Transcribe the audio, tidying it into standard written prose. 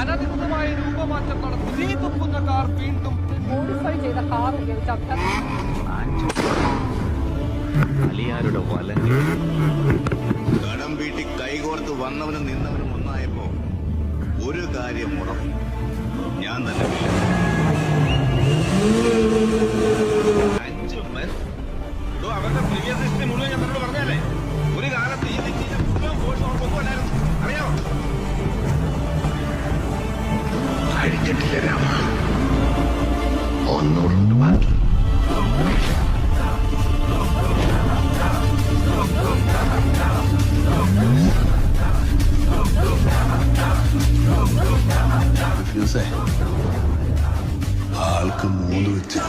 അനധികൃതമായ രൂപമാറ്റം നടത്തി തീതുപ്പുന്ന കാർ വീണ്ടും മോഡിഫൈ ചെയ്ത കാർ ഉപയോഗിച്ച് അലിയാരുടെ വലങ്ങൾ കടം വീട്ടി കൈകോർത്ത് വന്നവനും നിന്നവനും ഒന്നായപ്പോ ഒരു കാര്യം ഉറപ്പ്, ഞാൻ തന്നെ അവരുടെ പ്രീവിയസ് ഹിസ്റ്ററി മുഴുവൻ ഞാൻ എന്നോട് പറഞ്ഞല്ലേ. ഒരു കാലത്ത് ഈ തെറ്റിന്റെ മുഴുവൻ ഫോഴ്സ് ഓർക്കൊന്നുമല്ലായിരുന്നു, അറിയാമോ? കഴിച്ചിട്ടില്ല രാമ, ഒന്നുകൊണ്ട് ബാക്കി. ആൾക്ക് 3 വെച്ച്